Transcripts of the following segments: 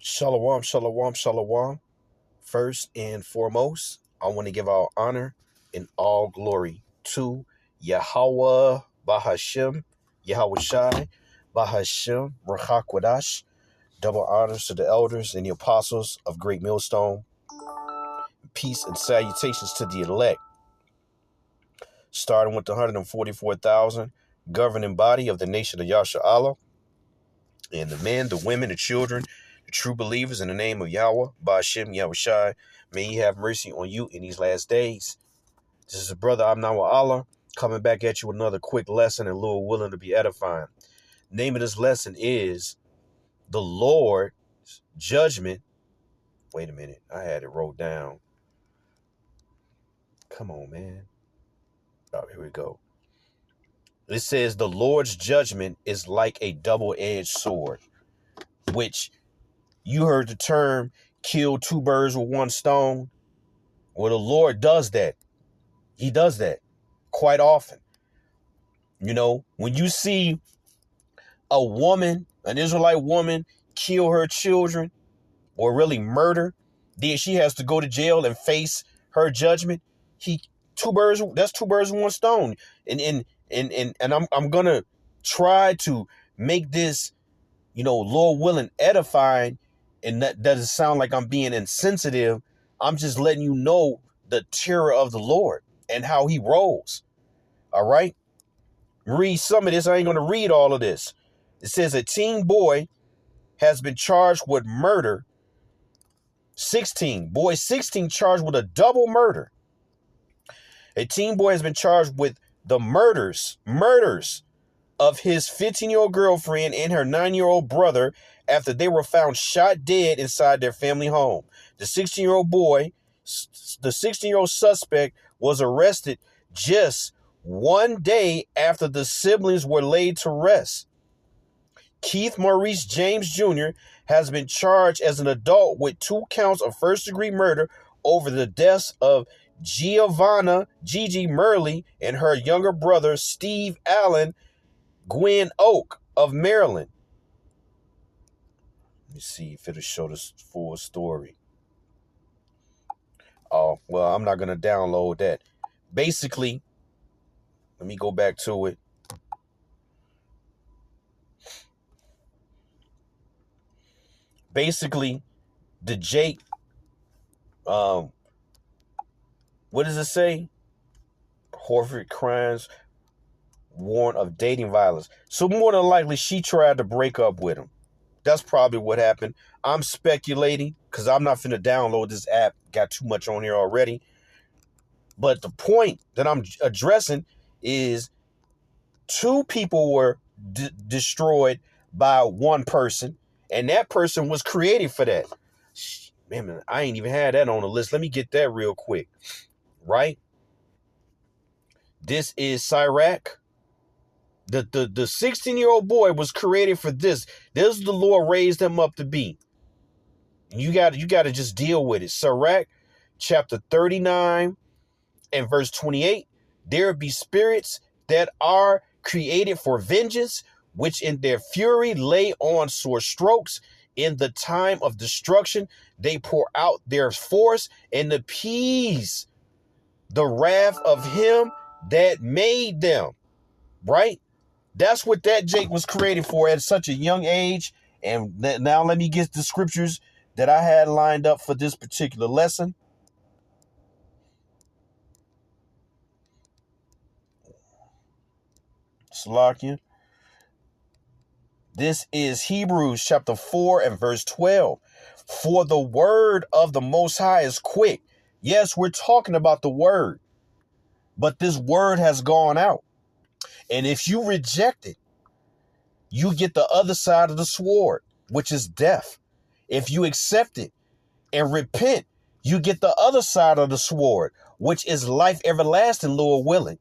Shalom, shalom, shalom. First and foremost, I want to give all honor and all glory to Yahweh Bahashem, Yahweh Shai, Bahashem, Rachakwadash. Double honors to the elders and the apostles of Great Millstone. Peace and salutations to the elect. Starting with the 144,000 governing body of the nation of Yasha Allah, and the men, the women, the children, the true believers in the name of Yahweh, Ba'ashem, Yahweh Shai. May he have mercy on you in these last days. This is a brother, I'm Nawa Allah, coming back at you with another quick lesson and Lord willing to be edifying. Name of this lesson is The Lord's Judgment. Wait a minute, I had it wrote down. Come on, man. Oh, here we go. It says the Lord's judgment is like a double-edged sword, which you heard the term kill two birds with one stone. Well, the Lord does that. He does that quite often. You know, when you see a woman, an Israelite woman, kill her children or really murder, then she has to go to jail and face her judgment. That's two birds with one stone. And I'm gonna try to make this, Lord willing, edifying, and that doesn't sound like I'm being insensitive. I'm just letting you know the terror of the Lord and how he rolls. All right? Read some of this. I ain't going to read all of this. It says a teen boy has been charged with murder. 16 charged with a double murder. A teen boy has been charged with the murders of his 15-year-old girlfriend and her 9-year-old brother after they were found shot dead inside their family home. The 16-year-old suspect was arrested just one day after the siblings were laid to rest. Keith Maurice James Jr. has been charged as an adult with 2 counts of first-degree murder over the deaths of Giovanna Gigi Murley and her younger brother Steve Allen Gwen Oak of Maryland. Let me see if it'll show the full story. Oh, well, I'm not going to download that. Basically, let me go back to it. Basically, the Jake, what does it say? Horrific crimes, warrant of dating violence. So more than likely, she tried to break up with him. That's probably what happened. I'm speculating because I'm not finna download this app. Got too much on here already. But the point that I'm addressing is 2 people were destroyed by one person, and that person was created for that. Man, I ain't even had that on the list. Let me get that real quick. Right? This is Sirach. The 16-year-old boy was created for this. This is the Lord raised him up to be. You got to just deal with it. Sirach, chapter 39 and verse 28. There be spirits that are created for vengeance, which in their fury lay on sore strokes. In the time of destruction, they pour out their force and appease the wrath of him that made them. Right? That's what that Jake was created for at such a young age. And now let me get the scriptures that I had lined up for this particular lesson. Salakia. This is Hebrews chapter 4 and verse 12. For the word of the Most High is quick. Yes, we're talking about the word. But this word has gone out. And if you reject it, you get the other side of the sword, which is death. If you accept it and repent, you get the other side of the sword, which is life everlasting, Lord willing.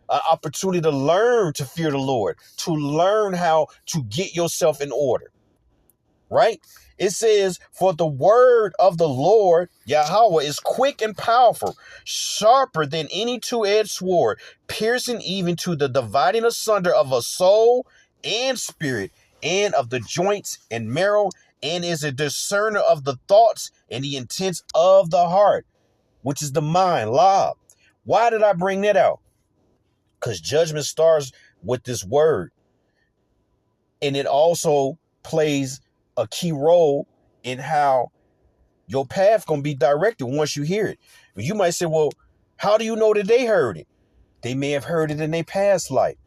An opportunity to learn to fear the Lord, to learn how to get yourself in order. Right? It says, for the word of the Lord, Yahweh, is quick and powerful, sharper than any two-edged sword, piercing even to the dividing asunder of a soul and spirit, and of the joints and marrow, and is a discerner of the thoughts and the intents of the heart, which is the mind, Lob. Why did I bring that out? Because judgment starts with this word. And it also plays a key role in how your path going to be directed once you hear it. You might say, well, how do you know that they heard it? They may have heard it in their past life,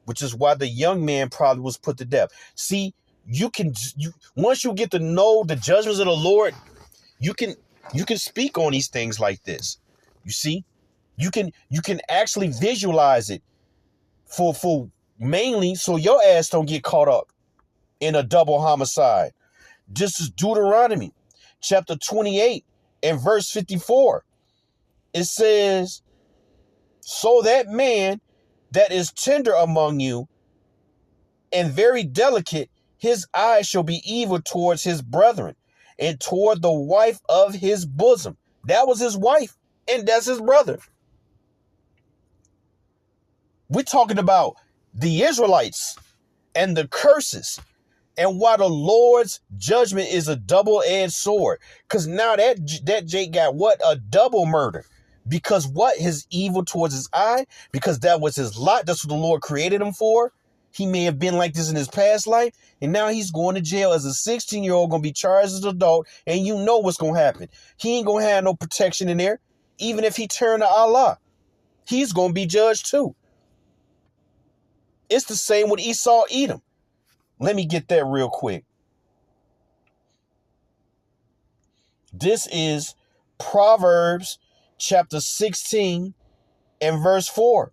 which is why the young man probably was put to death. See, once you get to know the judgments of the Lord, you can speak on these things like this. You see, you can actually visualize it for mainly so your ass don't get caught up in a double homicide. This is Deuteronomy chapter 28 and verse 54. It says, so that man that is tender among you and very delicate, his eye shall be evil towards his brethren and toward the wife of his bosom. That was his wife, and that's his brother. We're talking about the Israelites and the curses, and why the Lord's judgment is a double-edged sword. Because now that Jake got what? A double murder. Because what? His evil towards his eye? Because that was his lot. That's what the Lord created him for. He may have been like this in his past life, and now he's going to jail as a 16-year-old, going to be charged as an adult, and you know what's going to happen. He ain't going to have no protection in there. Even if he turned to Allah, he's going to be judged too. It's the same with Esau, Edom. Let me get that real quick. This is Proverbs chapter 16 and verse 4.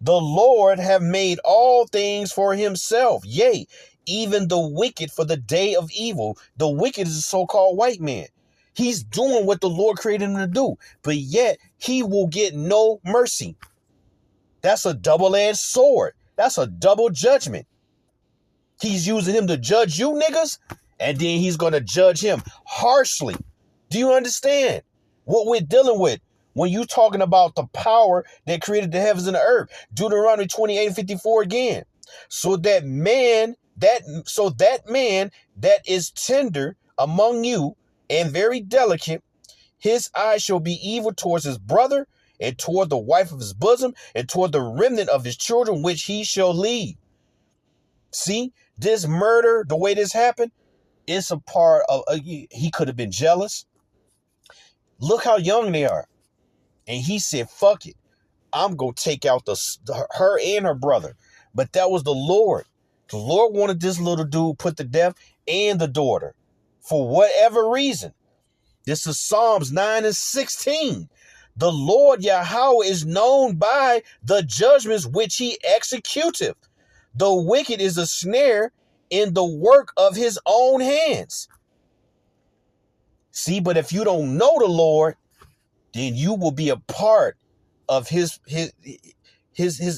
The Lord have made all things for himself, yea, even the wicked for the day of evil. The wicked is a so-called white man. He's doing what the Lord created him to do, but yet he will get no mercy. That's a double-edged sword. That's a double judgment. He's using him to judge you niggas, and then he's going to judge him harshly. Do you understand what we're dealing with when you're talking about the power that created the heavens and the earth? Deuteronomy 28:54 again. So that man that is tender among you and very delicate, his eye shall be evil towards his brother and toward the wife of his bosom and toward the remnant of his children, which he shall leave. See, this murder, the way this happened, it's a part of, he could have been jealous. Look how young they are. And he said, fuck it. I'm going to take out her and her brother. But that was the Lord. The Lord wanted this little dude put to death and the daughter for whatever reason. This is Psalms 9:16. The Lord Yahweh is known by the judgments which he executeth. The wicked is a snare in the work of his own hands. See, but if you don't know the Lord, then you will be a part of his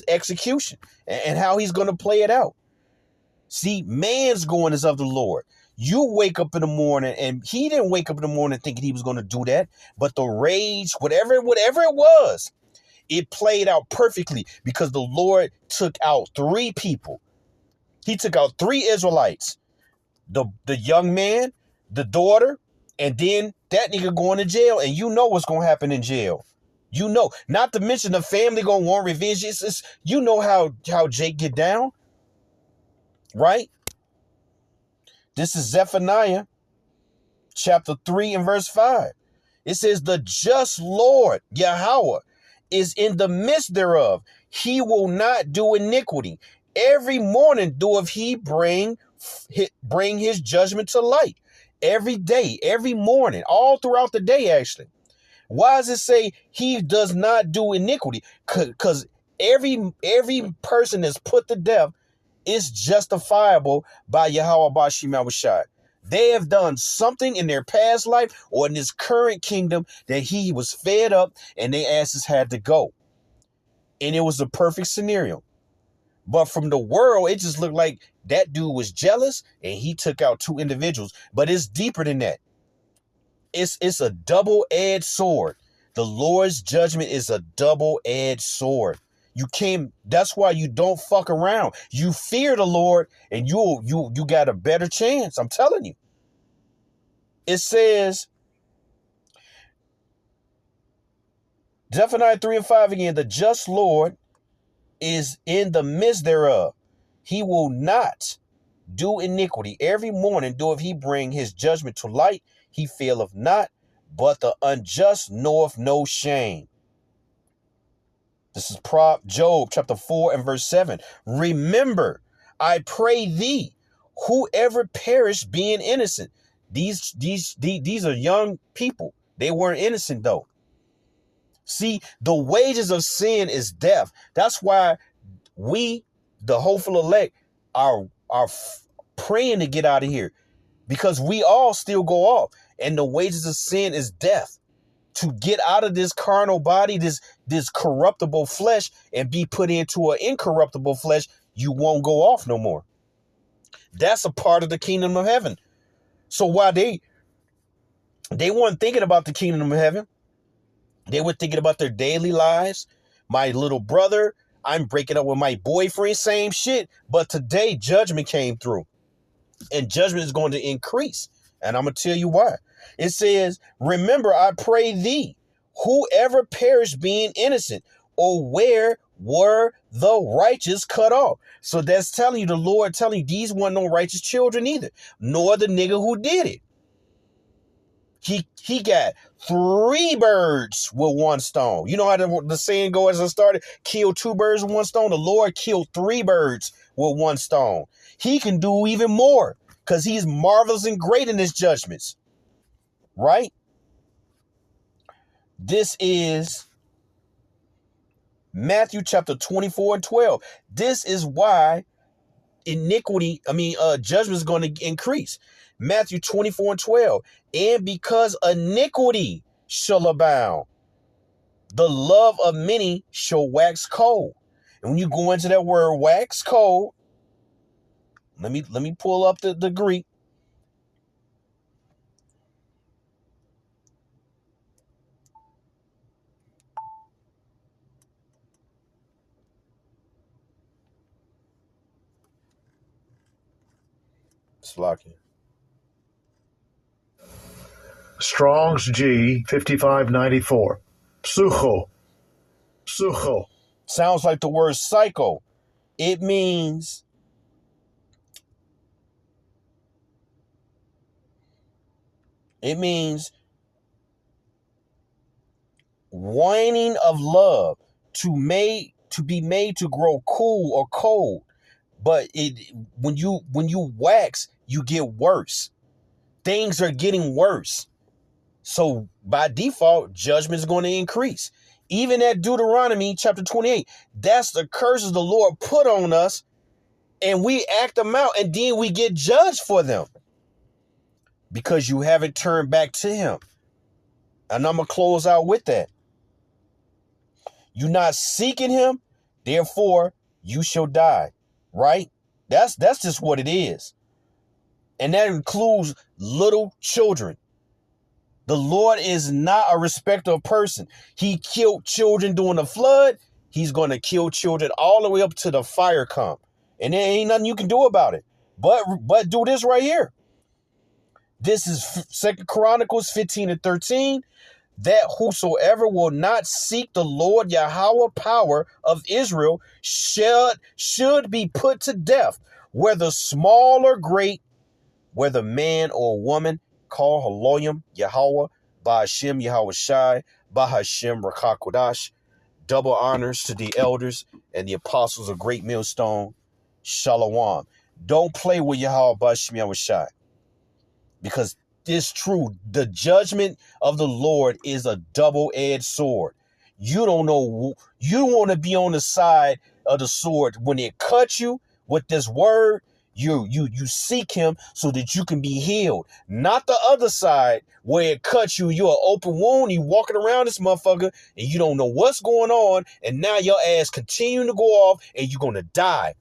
execution and how he's going to play it out. See, man's going is of the Lord. You wake up in the morning, and he didn't wake up in the morning thinking he was going to do that, but the rage, whatever it was, it played out perfectly because the Lord took out 3 people. He took out 3 Israelites, the young man, the daughter, and then that nigga going to jail. And you know what's going to happen in jail. You know, not to mention the family going to want revenge. You know how Jake get down, right? This is Zephaniah chapter 3 and verse 5. It says, the just Lord Yahweh is in the midst thereof. He will not do iniquity. Every morning doeth he bring his judgment to light. Every day, every morning, all throughout the day, actually. Why does it say he does not do iniquity? Because every person that's put to death is justifiable by Yahweh Bashim Awashad. They have done something in their past life or in this current kingdom that he was fed up and their asses had to go. And it was a perfect scenario. But from the world, it just looked like that dude was jealous and he took out 2 individuals. But it's deeper than that. It's a double-edged sword. The Lord's judgment is a double-edged sword. That's why you don't fuck around. You fear the Lord, and you got a better chance. I'm telling you. It says, Zephaniah 3 and 5 again, the just Lord is in the midst thereof. He will not do iniquity. Every morning doeth he bring his judgment to light. He faileth not, but the unjust knoweth no shame. This is Job chapter 4 and verse 7. Remember, I pray thee, whoever perished being innocent. These are young people. They weren't innocent though. See, the wages of sin is death. That's why we, the hopeful elect, are praying to get out of here, because we all still go off, and the wages of sin is death. To get out of this carnal body, this corruptible flesh, and be put into an incorruptible flesh, you won't go off no more. That's a part of the kingdom of heaven. So while they weren't thinking about the kingdom of heaven, they were thinking about their daily lives. My little brother, I'm breaking up with my boyfriend, same shit. But today, judgment came through. And judgment is going to increase. And I'm going to tell you why. It says, remember, I pray thee, whoever perished being innocent, or where were the righteous cut off? So that's telling you, the Lord telling you, these weren't no righteous children either, nor the nigga who did it. He got 3 birds with 1 stone. You know how the saying goes as I started? Kill 2 birds with 1 stone. The Lord killed 3 birds with 1 stone. He can do even more because he's marvelous and great in his judgments. Right? This is Matthew chapter 24 and 12. This is why judgment is going to increase. Matthew 24 and 12. And because iniquity shall abound, the love of many shall wax cold. And when you go into that word wax cold, let me pull up the Greek. Slocking. Strong's G 5594. Psucho. Sounds like the word psycho. It means waning of love, to be made to grow cool or cold. But when you wax, you get worse. Things are getting worse. So by default, judgment is going to increase. Even at Deuteronomy chapter 28, that's the curses the Lord put on us, and we act them out, and then we get judged for them because you haven't turned back to him. And I'm going to close out with that. You're not seeking him, therefore you shall die. Right? That's just what it is. And that includes little children. The Lord is not a respecter of person. He killed children during the flood. He's going to kill children all the way up to the fire come. And there ain't nothing you can do about it. But do this right here. This is 2 Chronicles 15 and 13. That whosoever will not seek the Lord Yahweh power of Israel should be put to death, whether small or great, whether man or woman. Call Haloyim Yahweh, Ba'ashem Yahweh Shai, Ba'ashem Rakakodash. Double honors to the elders and the apostles of Great Millstone. Shalom. Don't play with Yahweh, Ba'ashem Yahweh Shai. Because it's true. The judgment of the Lord is a double-edged sword. You don't know. You want to be on the side of the sword. When it cuts you with this word, you seek him so that you can be healed. Not the other side where it cuts you. You're an open wound. You walking around this motherfucker and you don't know what's going on. And now your ass continuing to go off and you're going to die.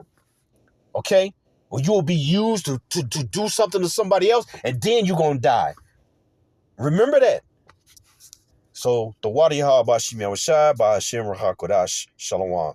Okay? Or you will be used to do something to somebody else and then you're going to die. Remember that. So, the Wadi Ha Bashim Yawashai, Ba'ashem Rahakodash, Shalom.